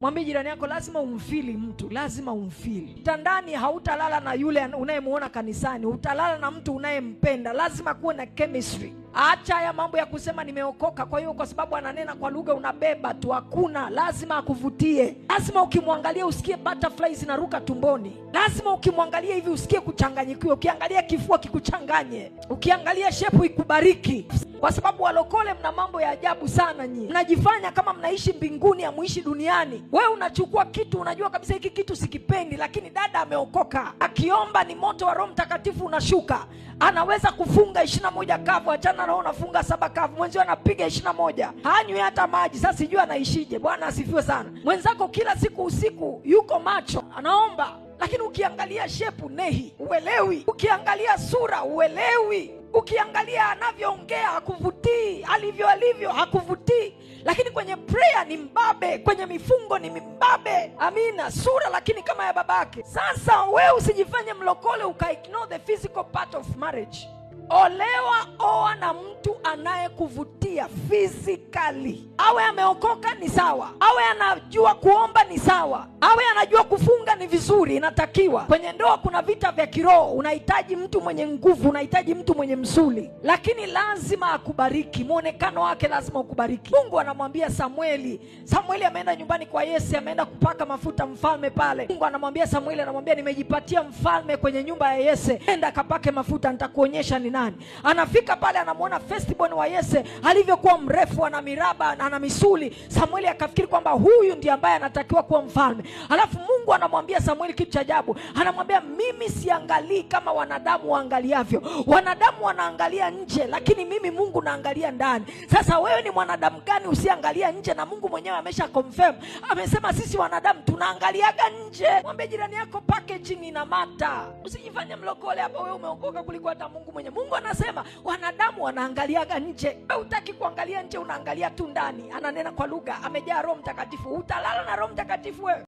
Mwambie jirani yako, lazima umfili mtu, lazima umfili. Mtandani hautalala na yule unayemuona kanisani, utalala na mtu unayempenda. Lazima kuwe na chemistry. Acha ya mambo ya kusema nimeokoka, kwa hiyo kwa sababu ananena kwa lugha unabeba tu. Hakuna, lazima akuvutie. Lazima ukimwangalia usikie butterflies zinaruka tumboni. Lazima ukimwangalia hivi usikie kuchanganyikiwa. Ukiangalia kifua kikuchanganye, ukiangalia shepu ikubariki. Kwa sababu walokole mna mambo ya ajabu sana nyinyi. Mnajifanya kama mnaishi mbinguni, hamuishi duniani. Wewe unachukua kitu unajua kabisa hiki kitu sikipendi, lakini dada ameokoka. Akiomba ni moto wa Roho Mtakatifu unashuka. Anaweza kufunga 21 kavu, achana na unafunga 7 kavu. Mwenzio anapiga 21. Hanywi hata maji. Sasa sijui anaishije. Bwana asifiwe sana. Mwenzako kila siku usiku yuko macho, anaomba. Lakini ukiangalia shepu nehi, uelewi. Ukiangalia sura, uelewi. Ukiangalia anavyoongea hakuvutii, alivyo hakuvutii. Lakini kwenye prayer ni mbabe, kwenye mifungo ni mbabe. Amina, sura lakini kama ya babake. Sasa wewe usijifanye mlokole ukaignore the physical part of marriage. Olewa, oa na mtu anayekuvutia physically. Awe ameokoka ni sawa, awe anajua kuomba ni sawa, awe anajua kufunga ni vizuri, inatakiwa. Kwenye ndoa kuna vita vya kiroho, unahitaji mtu mwenye nguvu, unahitaji mtu mwenye msuli. Lakini lazima akubariki, muonekano wake lazima ukubariki. Mungu anamwambia Samueli ameenda nyumbani kwa Yese, ameenda kupaka mafuta mfalme pale. Mungu anamwambia Samueli, anamwambia nimejipatia mfalme kwenye nyumba ya Yese, enda kapake mafuta, nitakuonyesha ni nani. Anafika pale anamuona firstborn wa Yese alivyokuwa mrefu, ana miraba, ana misuli. Samueli akafikiri kwamba huyu ndiye ambaye anatakiwa kuwa mfalme. Alafu Mungu anamwambia Samueli kitu cha ajabu. Anamwambia mimi siangalii kama wanadamu waangaliavyo. Wanadamu wanaangalia nje, lakini mimi Mungu naangalia ndani. Sasa wewe ni mwanadamu gani usiangalia nje na Mungu mwenyewe amesha confirm. Amesema sisi wanadamu tunaangaliaga nje. Mwambie jirani yako packaging ina mata. Usijifanye mlokole hapa wewe umeokoka kuliko hata Mungu mwenyewe. Mungu anasema wanadamu wanaangaliaga nje. Hutaki kuangalia nje, unaangalia tu ndani. Ananena kwa lugha, amejaa Roho Mtakatifu. Utalala na Roho Mtakatifu wewe.